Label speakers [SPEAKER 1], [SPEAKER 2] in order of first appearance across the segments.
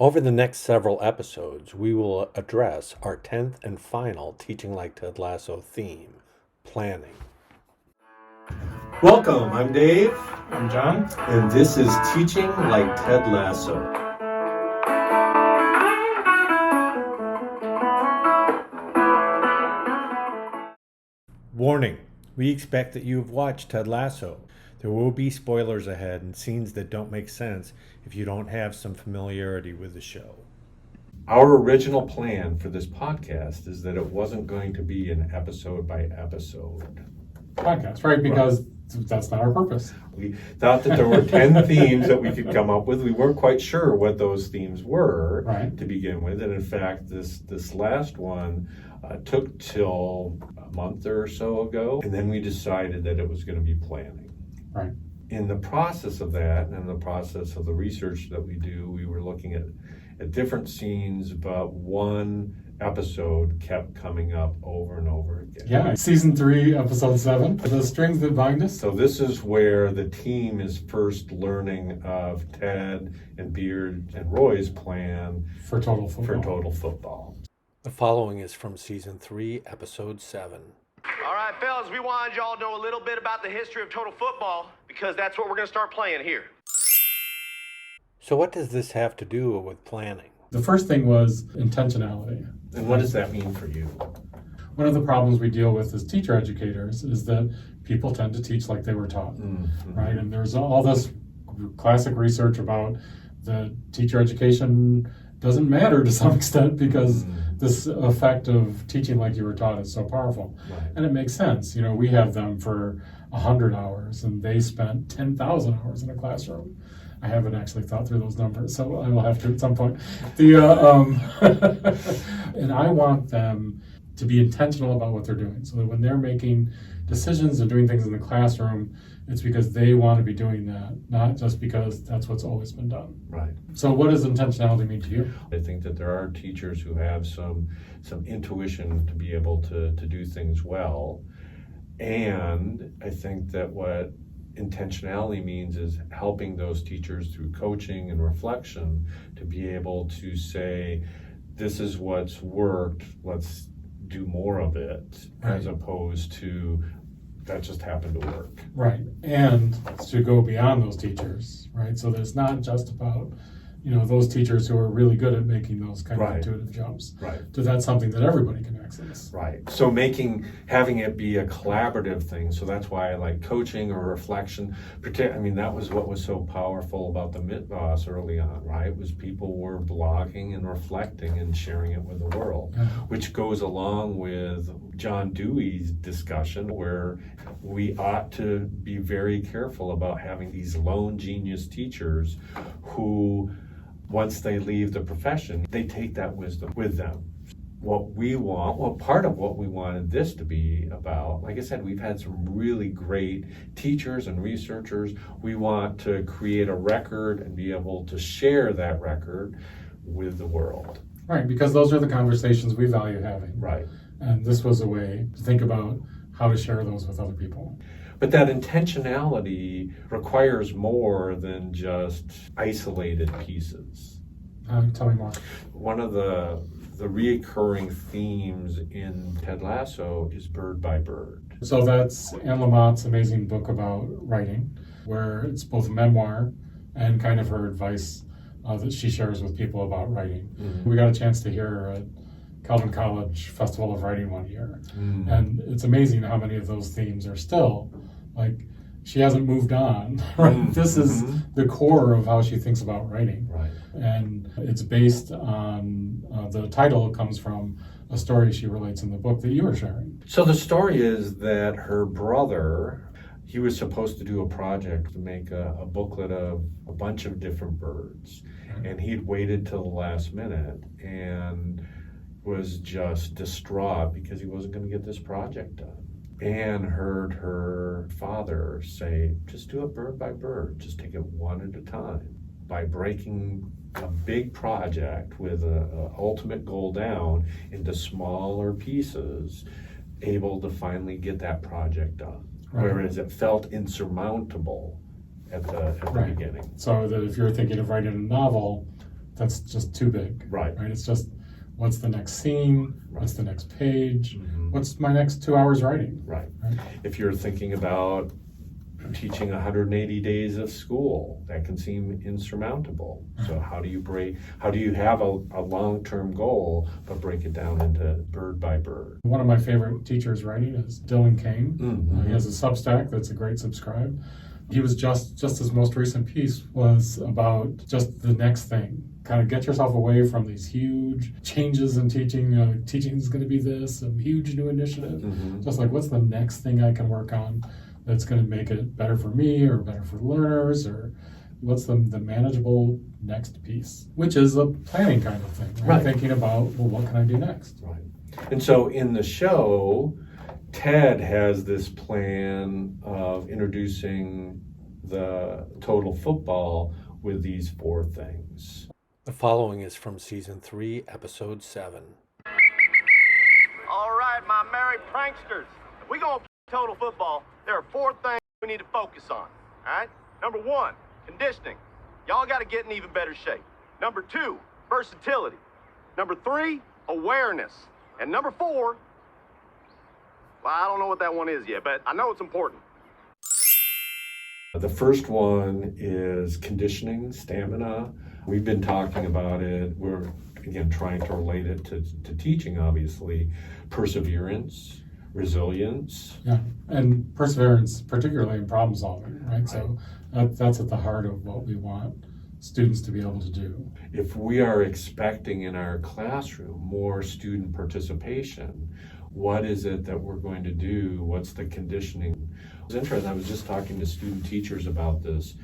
[SPEAKER 1] Over the next several episodes, we will address our 10th and final Teaching Like Ted Lasso theme, planning. Welcome, I'm Dave.
[SPEAKER 2] I'm John.
[SPEAKER 1] And this is Teaching Like Ted Lasso. Warning, we expect that you have watched Ted Lasso. There will be spoilers ahead and scenes that don't make sense if you don't have some familiarity with the show. Our original plan for this podcast is that it wasn't going to be an episode by episode
[SPEAKER 2] podcast, right? Because that's not our purpose.
[SPEAKER 1] We thought that there were 10 themes that we could come up with. We weren't quite sure what those themes were to begin with. And in fact, this last one took till a month or so ago. And then we decided that it was going to be planning.
[SPEAKER 2] Right.
[SPEAKER 1] In the process of that, and in the process of the research that we do, we were looking at different scenes, but one episode kept coming up over and over again.
[SPEAKER 2] Yeah, season 3, episode 7, The Strings That Bind Us.
[SPEAKER 1] So this is where the team is first learning of Ted and Beard and Roy's plan
[SPEAKER 2] for total football. The
[SPEAKER 1] following is from season 3, episode 7.
[SPEAKER 3] All right, fellas, we wanted y'all to know a little bit about the history of total football because that's what we're going to start playing here.
[SPEAKER 1] So what does this have to do with planning?
[SPEAKER 2] The first thing was intentionality.
[SPEAKER 1] And what does that mean for you?
[SPEAKER 2] One of the problems we deal with as teacher educators is that people tend to teach like they were taught, right? And there's all this classic research about the teacher education doesn't matter to some extent because this effect of teaching like you were taught is so powerful.
[SPEAKER 1] Right.
[SPEAKER 2] And it makes sense. You know, we have them for 100 hours and they spent 10,000 hours in a classroom. I haven't actually thought through those numbers, so I will have to at some point. And I want them to be intentional about what they're doing, so that when they're making decisions and doing things in the classroom, it's because they want to be doing that, not just because that's what's always been done.
[SPEAKER 1] Right.
[SPEAKER 2] So what does intentionality mean to you?
[SPEAKER 1] I think that there are teachers who have some intuition to be able to do things well. And I think that what intentionality means is helping those teachers through coaching and reflection to be able to say, this is what's worked, let's do more of it, as opposed to that just happened to work.
[SPEAKER 2] Right. And to go beyond those teachers, right? So that it's not just about, those teachers who are really good at making those kind of intuitive jumps.
[SPEAKER 1] Right.
[SPEAKER 2] So that's something that everybody can access.
[SPEAKER 1] Right. So having it be a collaborative thing. So that's why I like coaching or reflection. That was what was so powerful about the Mitboss early on, right? Was people were blogging and reflecting and sharing it with the world, which goes along with John Dewey's discussion where we ought to be very careful about having these lone genius teachers who, once they leave the profession, they take that wisdom with them. Part of what we wanted this to be about, like I said, we've had some really great teachers and researchers. We want to create a record and be able to share that record with the world.
[SPEAKER 2] Right, because those are the conversations we value having.
[SPEAKER 1] Right.
[SPEAKER 2] And this was a way to think about how to share those with other people.
[SPEAKER 1] But that intentionality requires more than just isolated pieces.
[SPEAKER 2] Tell me more.
[SPEAKER 1] One of the reoccurring themes in Ted Lasso is bird by bird.
[SPEAKER 2] So that's Anne Lamott's amazing book about writing, where it's both a memoir and kind of her advice that she shares with people about writing. We got a chance to hear her at Calvin College Festival of Writing one year. And it's amazing how many of those themes are still, she hasn't moved on, right? This is the core of how she thinks about writing.
[SPEAKER 1] Right.
[SPEAKER 2] And it's based on, the title comes from a story she relates in the book that you were sharing.
[SPEAKER 1] So the story is that her brother, he was supposed to do a project to make a booklet of a bunch of different birds. And he'd waited till the last minute and was just distraught because he wasn't going to get this project done. Anne heard her father say, just do it bird by bird, just take it one at a time. By breaking a big project with an ultimate goal down into smaller pieces, able to finally get that project done. Whereas it felt insurmountable at the beginning.
[SPEAKER 2] So that if you're thinking of writing a novel, that's just too big.
[SPEAKER 1] Right.
[SPEAKER 2] It's just, what's the next scene? What's the next page?
[SPEAKER 1] Mhm.
[SPEAKER 2] What's my next 2 hours writing?
[SPEAKER 1] Right. If you're thinking about teaching 180 days of school, that can seem insurmountable. So how do you have a long-term goal, but break it down into bird by bird?
[SPEAKER 2] One of my favorite teachers writing is Dylan Kane.
[SPEAKER 1] Mhm.
[SPEAKER 2] He has a Substack that's a great subscribe. He was just his most recent piece was about just the next thing. Kind of get yourself away from these huge changes in teaching. Teaching is going to be this, some huge new initiative.
[SPEAKER 1] Mhm.
[SPEAKER 2] Just like, what's the next thing I can work on that's going to make it better for me or better for learners, or what's the manageable next piece, which is a planning kind of thing, right? Thinking about, well, what can I do next?
[SPEAKER 1] Right. And so in the show, Ted has this plan of introducing the total football with these 4 things.
[SPEAKER 4] The following is from season 3, episode 7.
[SPEAKER 3] All right, my merry pranksters. If we go total football, there are 4 things we need to focus on. All right? Number 1, conditioning. Y'all got to get in even better shape. Number 2, versatility. Number 3, awareness. And number 4, well, I don't know what that one is yet, but I know it's important.
[SPEAKER 1] The first one is conditioning, stamina. We've been talking about it. We're, again, trying to relate it to teaching, obviously. Perseverance, resilience.
[SPEAKER 2] Yeah, and perseverance, particularly in problem solving, right? So that's at the heart of what we want students to be able to do.
[SPEAKER 1] If we are expecting in our classroom more student participation, what is it that we're going to do? What's the conditioning? It's interesting, I was just talking to student teachers about this.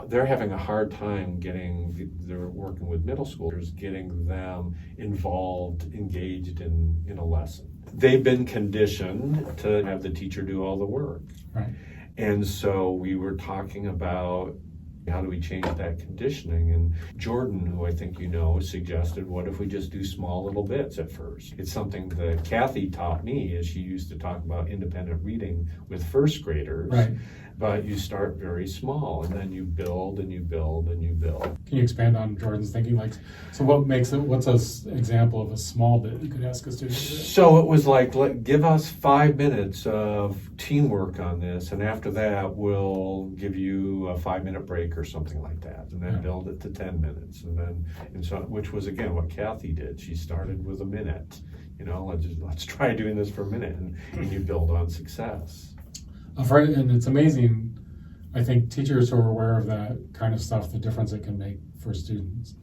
[SPEAKER 1] They're having a hard time they're working with middle schoolers, getting them involved, engaged in a lesson. They've been conditioned to have the teacher do all the work.
[SPEAKER 2] Right.
[SPEAKER 1] And so we were talking about how do we change that conditioning? And Jordan, who I think you know, suggested, what if we just do small little bits at first? It's something that Kathy taught me, as she used to talk about independent reading with first graders.
[SPEAKER 2] Right.
[SPEAKER 1] But you start very small, and then you build and you build and you build.
[SPEAKER 2] Can you expand on Jordan's thinking? So what's an example of a small bit you could ask a student to do?
[SPEAKER 1] So it was like, give us 5 minutes of teamwork on this, and after that, we'll give you a 5-minute break or something like that, and then build it to 10 minutes, which was again what Kathy did. She started with a minute. Let's try doing this for a minute, and you build on success.
[SPEAKER 2] And it's amazing, I think, teachers who are aware of that kind of stuff, the difference it can make for students.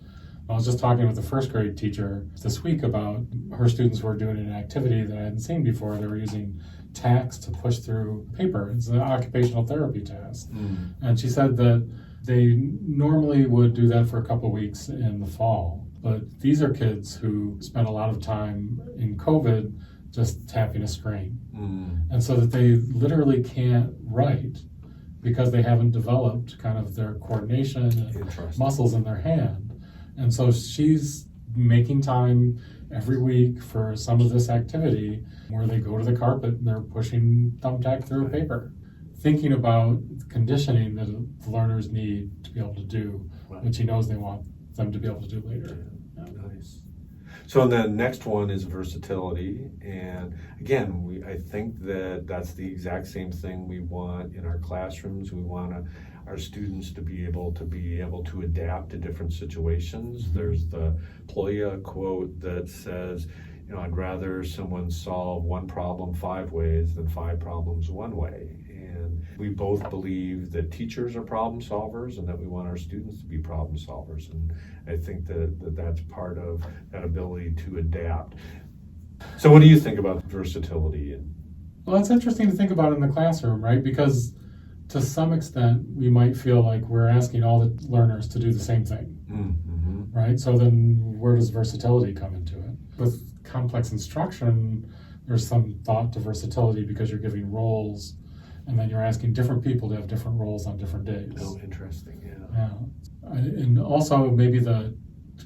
[SPEAKER 2] I was just talking with a first grade teacher this week about her students were doing an activity that I hadn't seen before. They were using tacks to push through paper. It's an occupational therapy task. And she said that they normally would do that for a couple of weeks in the fall. But these are kids who spent a lot of time in COVID just tapping a screen. And so that they literally can't write because they haven't developed kind of their coordination and muscles in their hand. And so she's making time every week for some of this activity where they go to the carpet and they're pushing thumbtack through a paper, thinking about conditioning that the learners need to be able to do, which he knows they want them to be able to do later.
[SPEAKER 1] Nice. So the next one is versatility, and again, I think that's the exact same thing we want in our classrooms. We want our students to be able to adapt to different situations. There's the Ploya quote that says, I'd rather someone solve one problem 5 ways than 5 problems one way. And we both believe that teachers are problem solvers and that we want our students to be problem solvers. And I think that's part of that ability to adapt. So what do you think about versatility?
[SPEAKER 2] Well, it's interesting to think about in the classroom, right? Because to some extent, we might feel like we're asking all the learners to do the same thing, right? So then where does versatility come into it? With complex instruction, there's some thought to versatility because you're giving roles and then you're asking different people to have different roles on different days.
[SPEAKER 1] Oh, interesting,
[SPEAKER 2] yeah. And also maybe the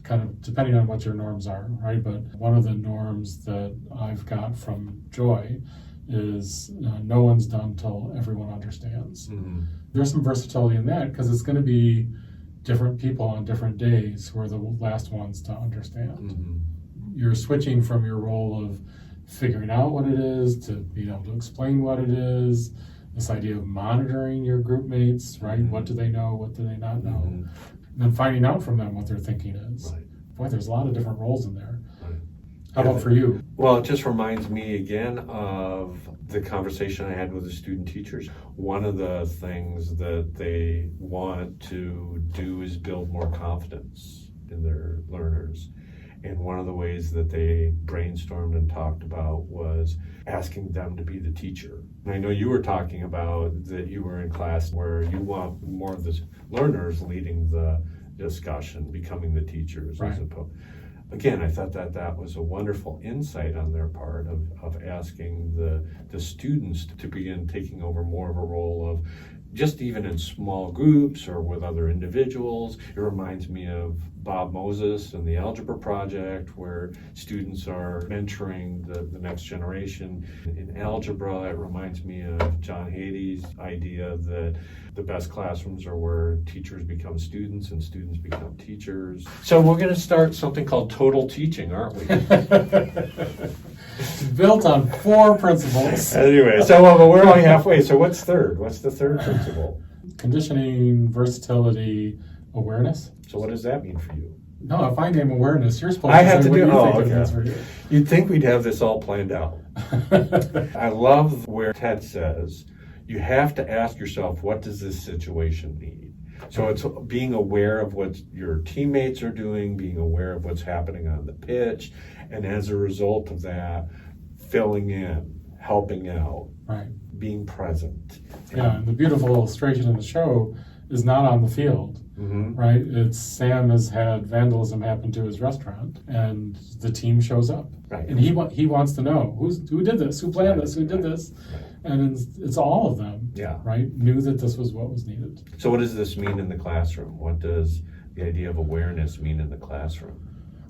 [SPEAKER 2] kind of, depending on what your norms are, right? But one of the norms that I've got from Joy is no one's done till everyone understands. There's some versatility in that because it's going to be different people on different days who are the last ones to understand.
[SPEAKER 1] Mm-hmm.
[SPEAKER 2] You're switching from your role of figuring out what it is to being able to explain what it is, this idea of monitoring your group mates, right?
[SPEAKER 1] Mm-hmm.
[SPEAKER 2] What do they know? What do they not know?
[SPEAKER 1] Mm-hmm.
[SPEAKER 2] And then finding out from them what their thinking is.
[SPEAKER 1] Right.
[SPEAKER 2] Boy, there's a lot of different roles in there.
[SPEAKER 1] Right.
[SPEAKER 2] How about for you?
[SPEAKER 1] Well, it just reminds me again of the conversation I had with the student teachers. One of the things that they want to do is build more confidence in their learners. And one of the ways that they brainstormed and talked about was asking them to be the teacher. And I know you were talking about that you were in class where you want more of the learners leading the discussion, becoming the teachers
[SPEAKER 2] Right.
[SPEAKER 1] as opposed. Again, I thought that was a wonderful insight on their part of asking the students to begin taking over more of a role of just even in small groups or with other individuals. It reminds me of Bob Moses and the Algebra Project, where students are mentoring the next generation in algebra. It reminds me of John Hattie's idea that the best classrooms are where teachers become students and students become teachers. So we're going to start something called total teaching, aren't we?
[SPEAKER 2] It's built on 4 principles.
[SPEAKER 1] Anyway, so but we're only halfway. So what's third? What's the third principle?
[SPEAKER 2] Conditioning, versatility, awareness.
[SPEAKER 1] So what does that mean for you?
[SPEAKER 2] No, if I name awareness, you're supposed
[SPEAKER 1] I
[SPEAKER 2] to
[SPEAKER 1] have
[SPEAKER 2] say
[SPEAKER 1] to
[SPEAKER 2] what
[SPEAKER 1] do-
[SPEAKER 2] you
[SPEAKER 1] oh,
[SPEAKER 2] think it
[SPEAKER 1] okay.
[SPEAKER 2] means for you.
[SPEAKER 1] You'd think we'd have this all planned out. I love where Ted says, you have to ask yourself, what does this situation need? So it's being aware of what your teammates are doing, being aware of what's happening on the pitch, and as a result of that, filling in, helping out,
[SPEAKER 2] Right.
[SPEAKER 1] being present.
[SPEAKER 2] Yeah, and the beautiful illustration in the show is not on the field,
[SPEAKER 1] Mm-hmm.
[SPEAKER 2] right? It's Sam has had vandalism happen to his restaurant, and the team shows up,
[SPEAKER 1] Right.
[SPEAKER 2] and he wants to know who did this, who planned this, who did this,
[SPEAKER 1] Right.
[SPEAKER 2] and it's all of them,
[SPEAKER 1] Yeah.
[SPEAKER 2] right? Knew that this was what was needed.
[SPEAKER 1] So what does this mean in the classroom? What does the idea of awareness mean in the classroom?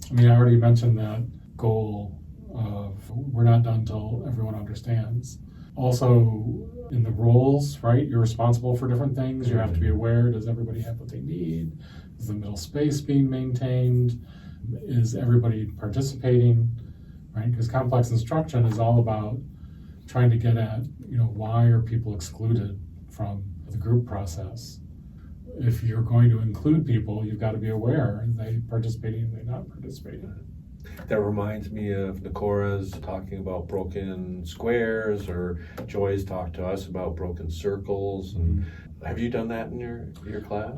[SPEAKER 2] I mean, I already mentioned that goal of we're not done till everyone understands. Also, in the roles, right, you're responsible for different things. You have to be aware, does everybody have what they need? Is the middle space being maintained? Is everybody participating, right? Because complex instruction is all about trying to get at, why are people excluded from the group process? If you're going to include people, you've got to be aware, are they participating, are they not participating?
[SPEAKER 1] That reminds me of Nicora's talking about broken squares, or Joy's talked to us about broken circles. And have you done that in your class?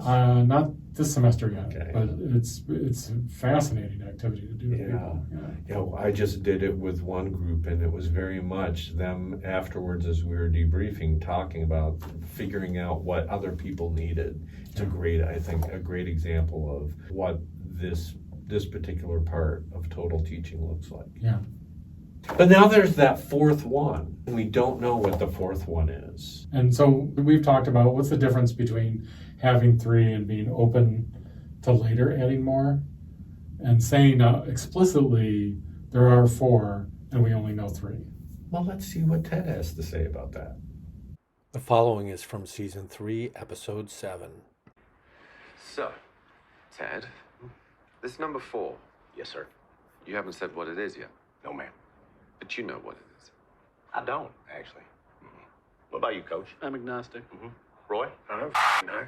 [SPEAKER 2] Not this semester yet,
[SPEAKER 1] Okay.
[SPEAKER 2] but it's a fascinating activity to do with people.
[SPEAKER 1] I just did it with one group, and it was very much them afterwards as we were debriefing, talking about figuring out what other people needed. It's a great example of what this particular part of total teaching looks like.
[SPEAKER 2] Yeah.
[SPEAKER 1] But now there's that fourth one, and we don't know what the fourth one is.
[SPEAKER 2] And so we've talked about what's the difference between having 3 and being open to later adding more, and saying explicitly there are 4 and we only know 3.
[SPEAKER 1] Well, let's see what Ted has to say about that.
[SPEAKER 4] The following is from Season 3, Episode 7.
[SPEAKER 5] So, Ted, this number 4,
[SPEAKER 3] Yes, sir.
[SPEAKER 5] you haven't said what it is yet,
[SPEAKER 3] No, ma'am.
[SPEAKER 5] but you know what it is.
[SPEAKER 3] I don't, actually. What about you, Coach?
[SPEAKER 6] I'm agnostic.
[SPEAKER 3] Roy? I don't know.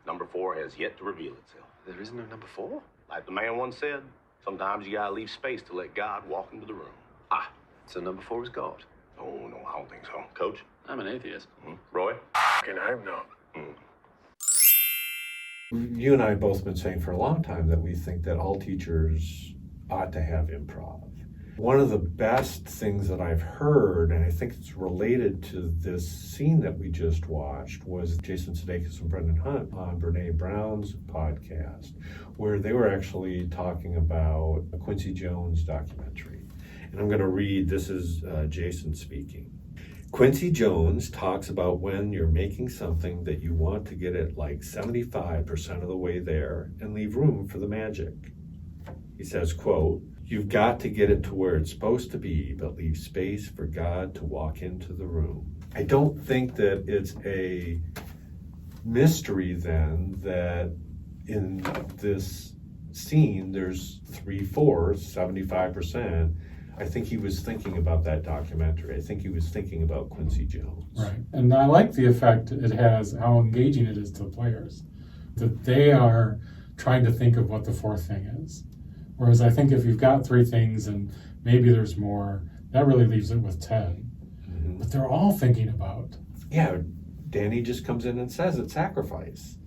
[SPEAKER 3] Number 4 has yet to reveal itself.
[SPEAKER 5] There is no number 4?
[SPEAKER 3] Like the man once said, sometimes you gotta leave space to let God walk into the room.
[SPEAKER 5] So number 4 is God.
[SPEAKER 3] Oh, no, I don't think so. Coach?
[SPEAKER 6] I'm an atheist.
[SPEAKER 3] Roy?
[SPEAKER 7] Can I know?
[SPEAKER 1] You and I have both been saying for a long time that we think that all teachers ought to have improv. One of the best things that I've heard, and I think it's related to this scene that we just watched, was Jason Sudeikis and Brendan Hunt on Brene Brown's podcast, where they were actually talking about a Quincy Jones documentary. And I'm going to read, this is Jason speaking. Quincy Jones talks about when you're making something that you want to get it like 75% of the way there and leave room for the magic. He says, quote, "You've got to get it to where it's supposed to be, but leave space for God to walk into the room." I don't think that it's a mystery then that in this scene, there's 3/4, 75%. I think he was thinking about that documentary. I think he was thinking about Quincy Jones.
[SPEAKER 2] Right. And I like the effect it has, how engaging it is to the players, that they are trying to think of what the fourth thing is. Whereas I think if you've got three things and maybe there's more, that really leaves it with Ted.
[SPEAKER 1] Mm-hmm.
[SPEAKER 2] But they're all thinking about.
[SPEAKER 1] Yeah, Danny just comes in and says it's sacrifice.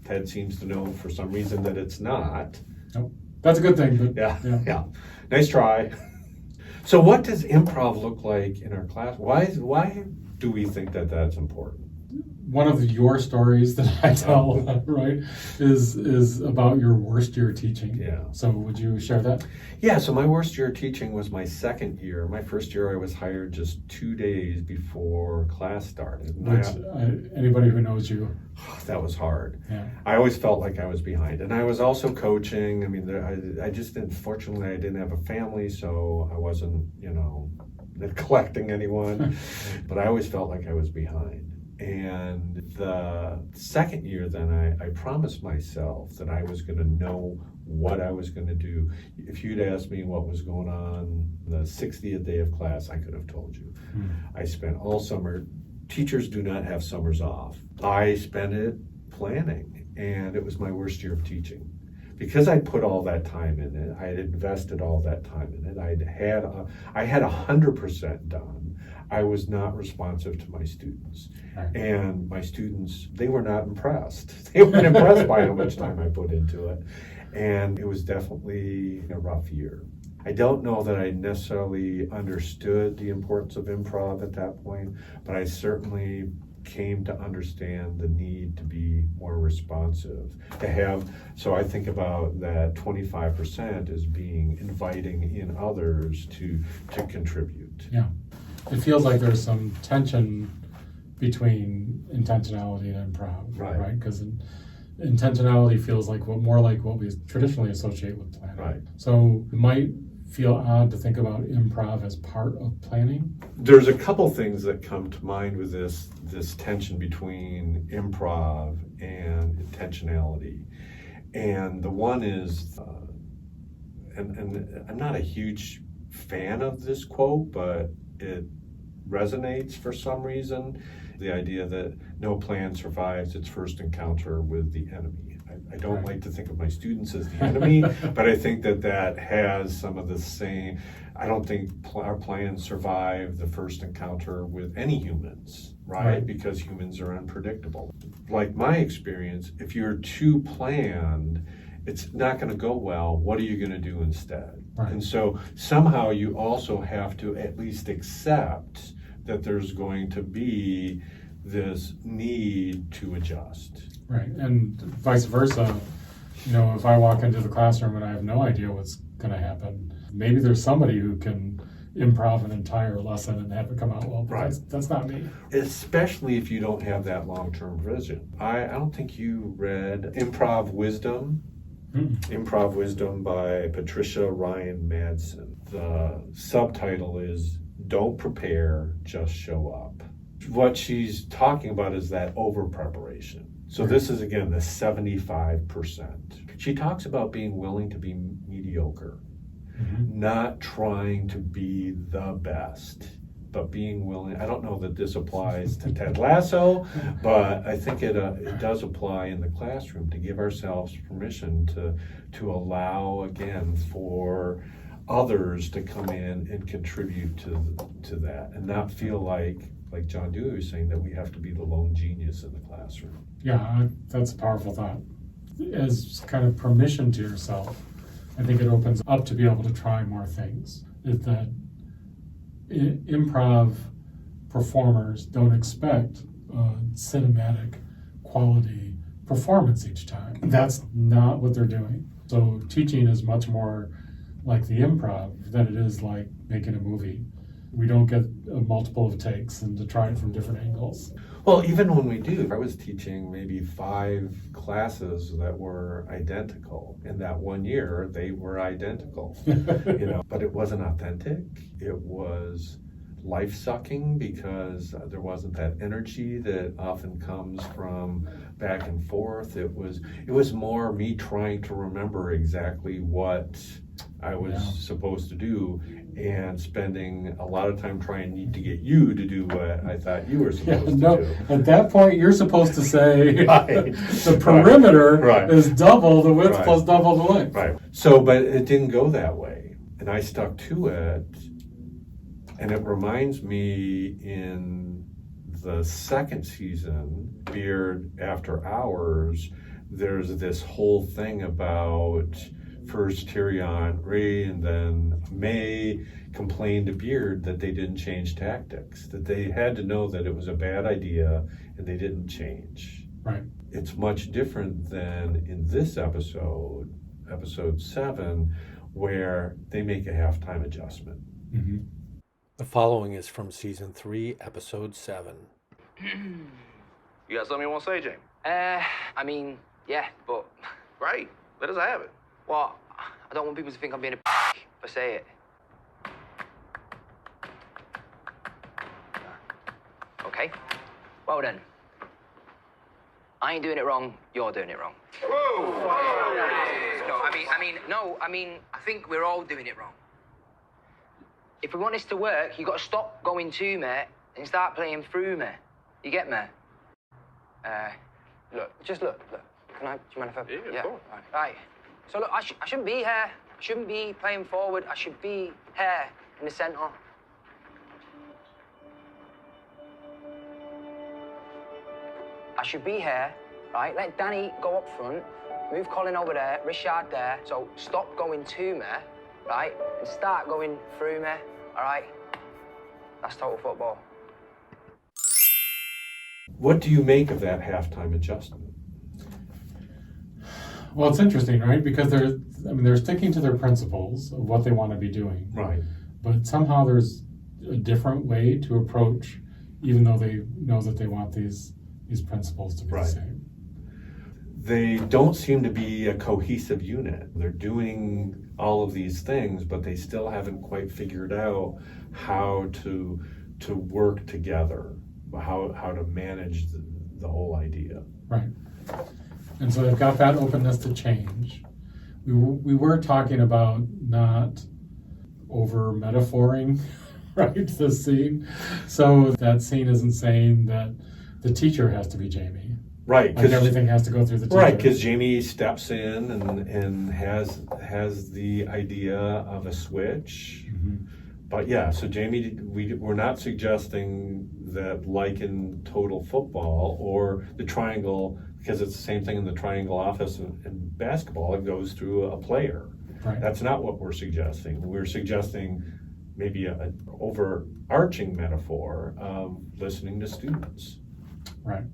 [SPEAKER 1] Ted seems to know for some reason that it's not.
[SPEAKER 2] Nope. That's a good thing, but
[SPEAKER 1] Yeah. Nice try. So what does improv look like in our class? Why do we think that that's important?
[SPEAKER 2] One of your stories that I tell, right, is about your worst year teaching.
[SPEAKER 1] Yeah.
[SPEAKER 2] So would you share that?
[SPEAKER 1] Yeah, so my worst year teaching was my second year. My first year I was hired just 2 days before class started.
[SPEAKER 2] Which, anybody who knows you.
[SPEAKER 1] That was hard.
[SPEAKER 2] Yeah.
[SPEAKER 1] I always felt like I was behind. And I was also coaching. I mean, I just didn't, fortunately, I didn't have a family, so I wasn't, neglecting anyone. But I always felt like I was behind. And the second year, then I promised myself that I was going to know what I was going to do. If you'd asked me what was going on the 60th day of class, I could have told you. I spent all summer. Teachers do not have summers off. I spent it planning, and it was my worst year of teaching. Because I'd put all that time in it, I had invested all that time in it, I had 100% done. I was not responsive to my students.
[SPEAKER 2] Right.
[SPEAKER 1] And my students, they were not impressed. They weren't impressed by how much time I put into it. And it was definitely a rough year. I don't know that I necessarily understood the importance of improv at that point, but I certainly came to understand the need to be more responsive, so I think about that 25% as being inviting in others to contribute.
[SPEAKER 2] Yeah. It feels like there's some tension between intentionality and improv, right? Because intentionality feels like more like what we traditionally associate with planning.
[SPEAKER 1] Right.
[SPEAKER 2] So it might feel odd to think about improv as part of planning.
[SPEAKER 1] There's a couple things that come to mind with this tension between improv and intentionality. And the one is, and I'm not a huge fan of this quote, but it resonates for some reason. The idea that no plan survives its first encounter with the enemy. I don't like to think of my students as the enemy, but I think that has some of the same. I don't think our plans survive the first encounter with any humans, right? Because humans are unpredictable. Like my experience, if you're too planned, it's not going to go well. What are you going to do instead?
[SPEAKER 2] Right.
[SPEAKER 1] And so somehow you also have to at least accept that there's going to be this need to adjust.
[SPEAKER 2] Right, and vice versa. If I walk into the classroom and I have no idea what's going to happen, maybe there's somebody who can improv an entire lesson and have it come out well. But that's not me.
[SPEAKER 1] Especially if you don't have that long-term vision. I don't think you read Improv Wisdom. Improv Wisdom by Patricia Ryan Madsen. The subtitle is Don't Prepare, Just Show Up. What she's talking about is that over-preparation. So this is, again, the 75%. She talks about being willing to be mediocre, not trying to be the best, but being willing. I don't know that this applies to Ted Lasso, but I think it does apply in the classroom to give ourselves permission to allow, again, for others to come in and contribute to that and not feel like John Dewey was saying, that we have to be the lone genius in the classroom.
[SPEAKER 2] Yeah, that's a powerful thought. As kind of permission to yourself, I think it opens up to be able to try more things. That improv performers don't expect cinematic quality performance each time. That's not what they're doing. So teaching is much more like the improv than it is like making a movie. We don't get a multiple of takes and to try it from different angles.
[SPEAKER 1] Well, even when we do, I was teaching maybe 5 classes that were identical. In that one year, they were identical, but it wasn't authentic. It was life-sucking because there wasn't that energy that often comes from back and forth. It was more me trying to remember exactly what I was supposed to do and spending a lot of time trying to get you to do what I thought you were supposed to do.
[SPEAKER 2] At that point, you're supposed to say
[SPEAKER 1] Right.
[SPEAKER 2] the perimeter
[SPEAKER 1] Right.
[SPEAKER 2] is double the width
[SPEAKER 1] Right.
[SPEAKER 2] plus double the length.
[SPEAKER 1] Right. So, but it didn't go that way. And I stuck to it. And it reminds me in the second season, Beard After Hours, there's this whole thing about first Tyrion, Ray, and then May complained to Beard that they didn't change tactics, that they had to know that it was a bad idea and they didn't change.
[SPEAKER 2] Right.
[SPEAKER 1] It's much different than in this episode 7, where they make a halftime adjustment.
[SPEAKER 2] Mm-hmm.
[SPEAKER 4] The following is from season 3, episode 7.
[SPEAKER 3] You got something you want to say, Jamie?
[SPEAKER 6] I mean, yeah, but
[SPEAKER 3] Great. Let us have it.
[SPEAKER 6] what? I don't want people to think I'm being a if I say it. Okay. Well then. I ain't doing it wrong. You're doing it wrong. No, I mean, I think we're all doing it wrong. If we want this to work, you got to stop going to me and start playing through me. You get me? Look. Can I? Do you mind if I?
[SPEAKER 3] Yeah, of course.
[SPEAKER 6] Right. So look, I shouldn't be here. I shouldn't be playing forward. I should be here in the centre. I should be here, right? Let Danny go up front, move Colin over there, Richard there. So stop going to me, right? And start going through me, all right? That's total football.
[SPEAKER 1] What do you make of that halftime adjustment?
[SPEAKER 2] Well, it's interesting, right? Because they're sticking to their principles of what they want to be doing.
[SPEAKER 1] Right.
[SPEAKER 2] But somehow there's a different way to approach, even though they know that they want these principles to be
[SPEAKER 1] Right.
[SPEAKER 2] the same.
[SPEAKER 1] They don't seem to be a cohesive unit. They're doing all of these things, but they still haven't quite figured out how to work together, how to manage the whole idea.
[SPEAKER 2] Right. And so they've got that openness to change. We were talking about not over metaphoring, right, the scene. So that scene isn't saying that the teacher has to be Jamie.
[SPEAKER 1] Right.
[SPEAKER 2] Like everything has to go through the teacher.
[SPEAKER 1] Right, because Jamie steps in and has the idea of a switch.
[SPEAKER 2] Mm-hmm.
[SPEAKER 1] But yeah, so Jamie, we're not suggesting that, like in Total Football or the triangle, because it's the same thing in the triangle office in basketball, it goes through a player.
[SPEAKER 2] Right.
[SPEAKER 1] That's not what we're suggesting. We're suggesting maybe an overarching metaphor of listening to students.
[SPEAKER 2] Right.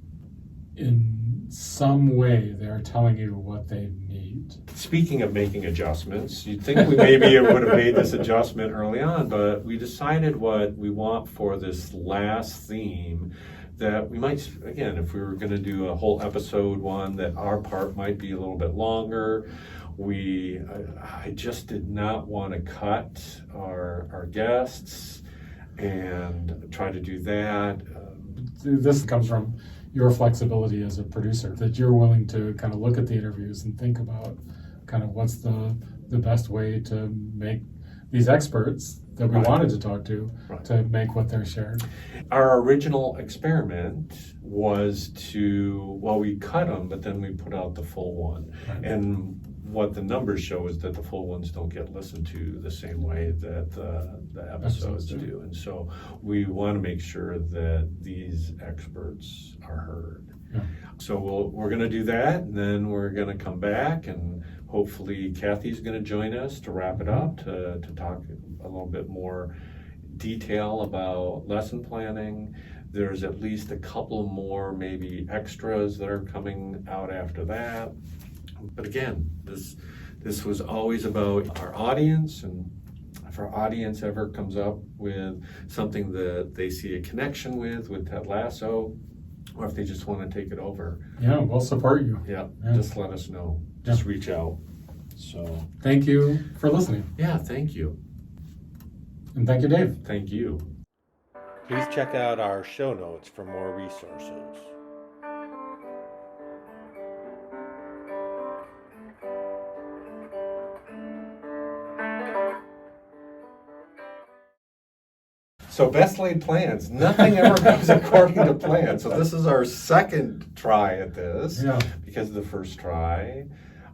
[SPEAKER 2] In some way, they're telling you what they need.
[SPEAKER 1] Speaking of making adjustments, you'd think we maybe would have made this adjustment early on, but we decided what we want for this last theme, that we might, again, if we were going to do a whole episode one, that our part might be a little bit longer. I just did not want to cut our guests and try to do that.
[SPEAKER 2] This comes from your flexibility as a producer, that you're willing to kind of look at the interviews and think about kind of what's the best way to make these experts that we
[SPEAKER 1] Right.
[SPEAKER 2] wanted to talk to
[SPEAKER 1] Right.
[SPEAKER 2] make what they're shared.
[SPEAKER 1] Our original experiment was we cut them, but then we put out the full one.
[SPEAKER 2] Right.
[SPEAKER 1] And what the numbers show is that the full ones don't get listened to the same way that the episodes do. And so we want to make sure that these experts are heard.
[SPEAKER 2] Yeah.
[SPEAKER 1] So we're going to do that, and then we're going to come back, and hopefully Kathy's going to join us to wrap it up, to talk a little bit more detail about lesson planning. There's at least a couple more maybe extras that are coming out after that. But again, this was always about our audience, and if our audience ever comes up with something that they see a connection with Ted Lasso, or if they just want to take it over,
[SPEAKER 2] Yeah, we'll support you.
[SPEAKER 1] yeah.
[SPEAKER 2] Yeah.
[SPEAKER 1] Just let us know. Just reach out. So,
[SPEAKER 2] Thank you for listening.
[SPEAKER 1] yeah, thank you.
[SPEAKER 2] And thank you, Dave.
[SPEAKER 1] Thank you.
[SPEAKER 4] Please check out our show notes for more resources.
[SPEAKER 1] So best laid plans. Nothing ever goes according to plan. So this is our second try at this.
[SPEAKER 2] Yeah.
[SPEAKER 1] Because the first try,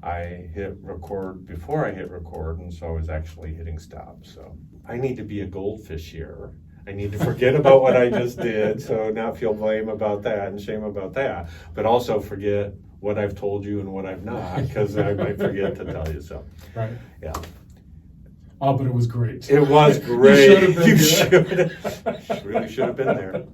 [SPEAKER 1] I hit record before I hit record, and so I was actually hitting stop. So I need to be a goldfish here. I need to forget about what I just did, so not feel blame about that and shame about that, but also forget what I've told you and what I've not, because I might forget to tell you. So,
[SPEAKER 2] Right.
[SPEAKER 1] yeah.
[SPEAKER 2] Oh, but it was great.
[SPEAKER 1] It was great.
[SPEAKER 2] You should have been
[SPEAKER 1] You
[SPEAKER 2] there.
[SPEAKER 1] really should have been there.